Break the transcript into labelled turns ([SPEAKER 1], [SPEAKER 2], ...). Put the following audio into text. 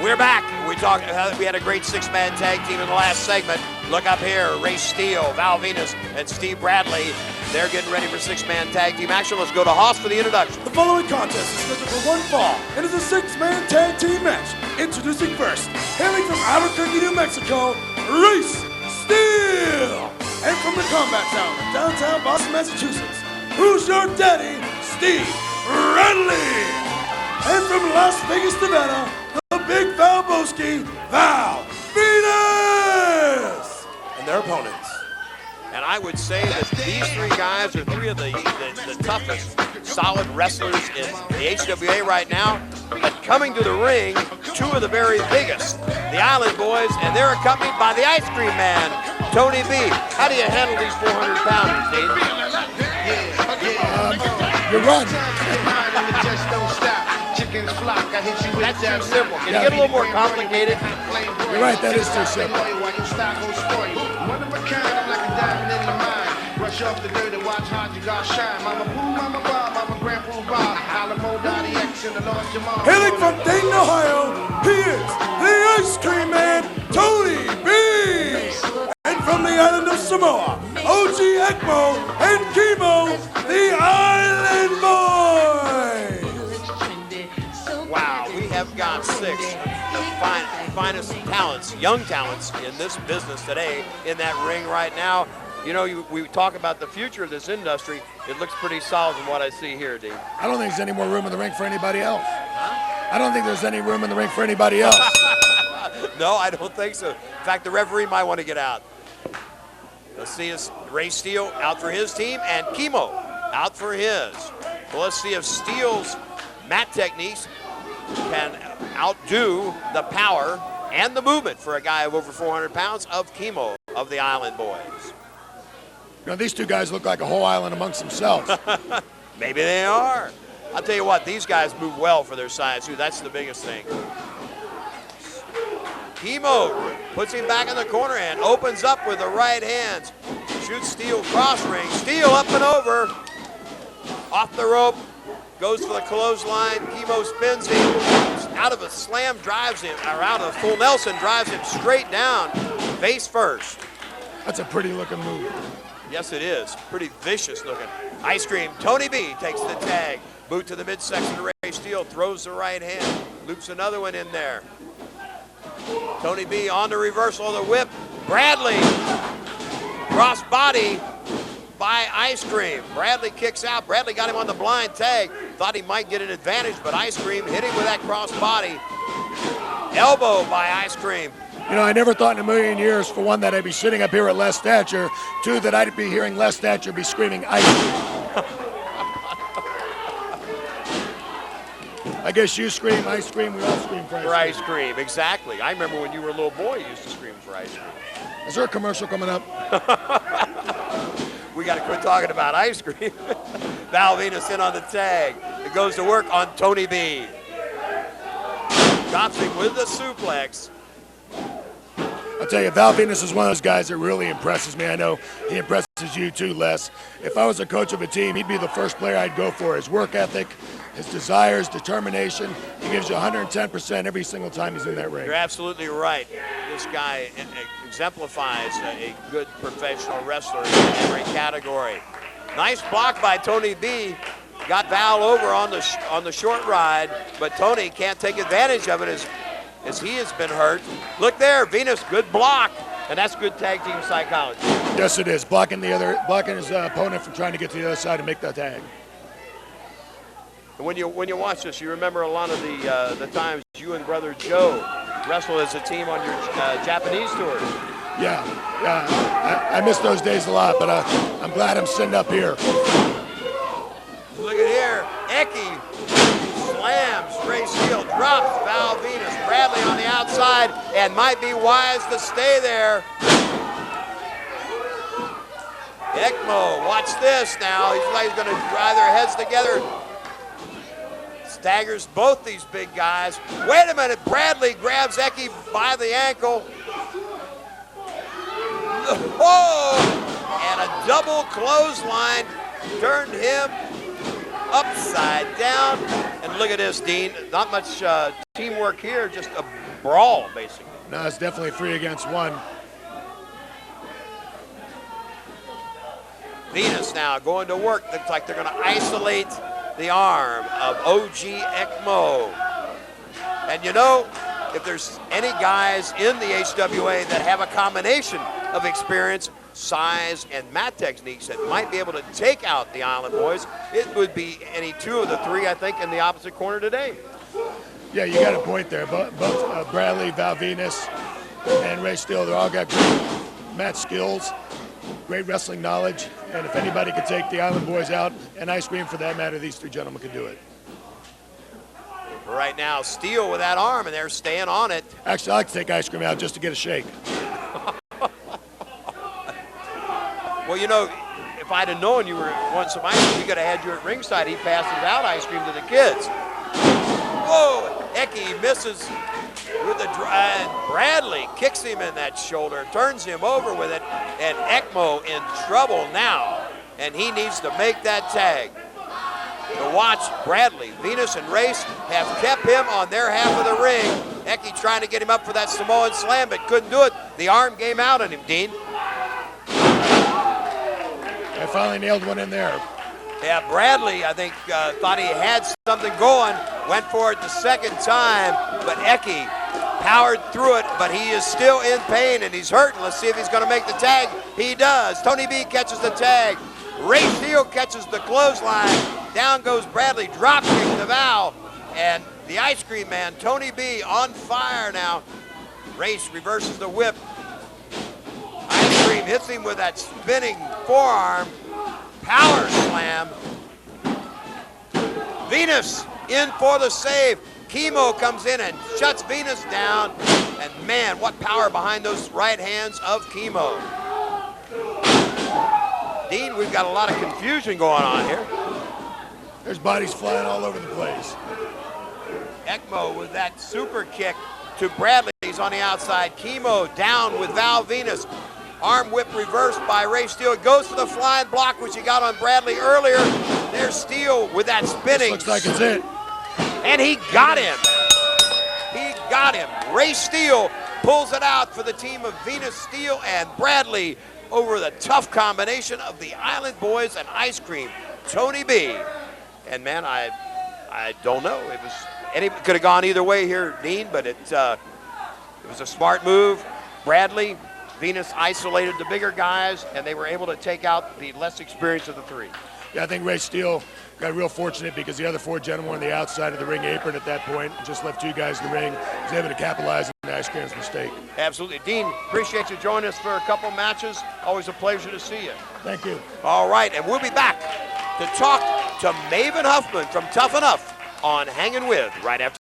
[SPEAKER 1] We're back. We had a great six-man tag team in the last segment. Look up here, Race Steele, Val Venis, and Steve Bradley. They're getting ready for six-man tag team action. Let's go to Haas for the introduction.
[SPEAKER 2] The following contest is scheduled for one fall and is a six-man tag team match. Introducing first, hailing from Albuquerque, New Mexico, Race Steele. And from the combat town of downtown Boston, Massachusetts, who's your daddy, Steve Bradley. And from Las Vegas, Nevada, the Big Valboski, Val Venis. And their opponents.
[SPEAKER 1] And I would say that these three guys are three of the toughest, solid wrestlers in the HWA right now. But coming to the ring, two of the very biggest, the Island Boys, and they're accompanied by the Ice Cream Man, Tony B. How do you handle these 400-pounders, Dean?
[SPEAKER 2] You run.
[SPEAKER 1] That's too simple. Can you get a little more complicated?
[SPEAKER 2] You're right, that is too simple.
[SPEAKER 3] Rush off the dirt and watch how you got shine. Mama Pooh, Mama Bob, Mama Grandpa Bob, Alamo, Dottie X, and the Lord Jamal.
[SPEAKER 2] Hailing from Dayton, Ohio, he is the Ice Cream Man, Tony B. And from the island of Samoa, OG Ekmo and Chemo, the Island Boys.
[SPEAKER 1] Wow, we have got six of the finest talents, young talents in this business today in that ring right now. You know, we talk about the future of this industry. It looks pretty solid from what I see here, Dean.
[SPEAKER 2] I don't think there's any more room in the ring for anybody else. Huh? I don't think there's any room in the ring for anybody else.
[SPEAKER 1] No, I don't think so. In fact, the referee might want to get out. Let's see if Ray Steele out for his team and Chemo out for his. Well, let's see if Steele's mat techniques can outdo the power and the movement for a guy of over 400 pounds of Chemo of the Island Boys.
[SPEAKER 2] You know, these two guys look like a whole island amongst themselves.
[SPEAKER 1] Maybe they are. I'll tell you what, these guys move well for their size, too. That's the biggest thing. Chemo puts him back in the corner and opens up with the right hands. Shoots Steele cross ring. Steele up and over. Off the rope. Goes for the clothesline. Chemo spins him. Out of a slam, drives him, or out of a full Nelson, drives him straight down, face first.
[SPEAKER 2] That's a pretty looking move.
[SPEAKER 1] Yes, it is. Pretty vicious looking. Ice Cream. Tony B takes the tag. Boot to the midsection of Ray Steele. Throws the right hand. Loops another one in there. Tony B on the reversal of the whip. Bradley. Cross body by Ice Cream. Bradley kicks out. Bradley got him on the blind tag. Thought he might get an advantage, but Ice Cream hit him with that cross body. Elbow by Ice Cream.
[SPEAKER 2] You know, I never thought in a million years, for one, that I'd be sitting up here at Les Thatcher. Two, that I'd be hearing Les Thatcher be screaming Ice Cream. I guess you scream, I scream, we all scream for
[SPEAKER 1] Ice Cream, exactly. I remember when you were a little boy, you used to scream for Ice Cream.
[SPEAKER 2] Is there a commercial coming up?
[SPEAKER 1] We got to quit talking about Ice Cream. Val Venis in on the tag. It goes to work on Tony B. Drops him with the suplex.
[SPEAKER 2] I'll tell you, Val Venis is one of those guys that really impresses me. I know he impresses you too, Les. If I was a coach of a team, he'd be the first player I'd go for. His work ethic, his desires, determination. He gives you 110% every single time he's in that ring.
[SPEAKER 1] You're absolutely right. This guy exemplifies a good professional wrestler in every category. Nice block by Tony B. Got Val over on the short ride, but Tony can't take advantage of it as he has been hurt. Look there, Venis, good block, and that's good tag team psychology.
[SPEAKER 2] Yes, it is. Blocking his opponent from trying to get to the other side and make that tag.
[SPEAKER 1] And when you watch this, you remember a lot of the times you and brother Joe wrestled as a team on your Japanese tours.
[SPEAKER 2] Yeah, I miss those days a lot, but I'm glad I'm sitting up here.
[SPEAKER 1] Look at here, Eki slams Ray Steele, drops Val Venis. Bradley on the outside, and might be wise to stay there. Ekmo, watch this now. He's like he's going to drive their heads together. Staggers both these big guys. Wait a minute, Bradley grabs Eki by the ankle. Oh, and a double clothesline turned him upside down. And look at this, Dean. Not much teamwork here, just a brawl, basically.
[SPEAKER 4] No, it's definitely 3 against 1.
[SPEAKER 1] Venis now going to work. Looks like they're going to isolate the arm of OG Ekmo. And you know, if there's any guys in the HWA that have a combination of experience, size, and mat techniques that might be able to take out the Island Boys, it would be any 2 of the 3, I think, in the opposite corner today.
[SPEAKER 4] Yeah, you got a point there. Both Bradley, Val Venis, and Race Steele, they all got great mat skills, great wrestling knowledge, and if anybody could take the Island Boys out, and ice cream for that matter, these 3 gentlemen could do it.
[SPEAKER 1] Right now, Steele with that arm, and they're staying on it.
[SPEAKER 4] Actually, I like to take ice cream out just to get a shake.
[SPEAKER 1] Well, you know, if I'd have known you were wanting some ice cream, we could have had you at ringside. He passes out ice cream to the kids. Whoa, Eki misses with the drive. Bradley kicks him in that shoulder, turns him over with it, and Ekmo in trouble now, and he needs to make that tag. To watch Bradley, Venis, and Race have kept him on their half of the ring. Eki trying to get him up for that Samoan slam, but couldn't do it. The arm came out on him, Dean.
[SPEAKER 4] I finally nailed one in there.
[SPEAKER 1] Yeah, Bradley, I think, thought he had something going, went for it the second time, but Eki powered through it, but he is still in pain and he's hurting. Let's see if he's going to make the tag. He does. Tony B catches the tag. Race Steele catches the clothesline. Down goes Bradley, drop kick to Val, and the ice cream man, Tony B, on fire now. Race reverses the whip. Ice cream hits him with that spinning forearm. Power slam. Venis in for the save. Chemo comes in and shuts Venis down. And man, what power behind those right hands of Chemo. Dean, we've got a lot of confusion going on here.
[SPEAKER 4] There's bodies flying all over the place.
[SPEAKER 1] Ekmo with that super kick to Bradley. He's on the outside. Chemo down with Val Venis. Arm whip reversed by Race Steele. It goes for the flying block, which he got on Bradley earlier. There's Steele with that spinning.
[SPEAKER 4] This looks like it's it.
[SPEAKER 1] And he got him. He got him. Race Steele pulls it out for the team of Venis, Steele, and Bradley over the tough combination of the Island Boys and Ice Cream, Tony B. And man, I don't know. It could have gone either way here, Dean, but it was a smart move. Bradley, Venis isolated the bigger guys, and they were able to take out the less experienced of the 3.
[SPEAKER 4] Yeah, I think Race Steele got real fortunate because the other 4 gentlemen were on the outside of the ring apron at that point and just left 2 guys in the ring. He was able to capitalize on the ice cream's mistake.
[SPEAKER 1] Absolutely. Dean, appreciate you joining us for a couple matches. Always a pleasure to see you.
[SPEAKER 4] Thank you.
[SPEAKER 1] All right, and we'll be back to talk to Maven Huffman from Tough Enough on Hanging With right after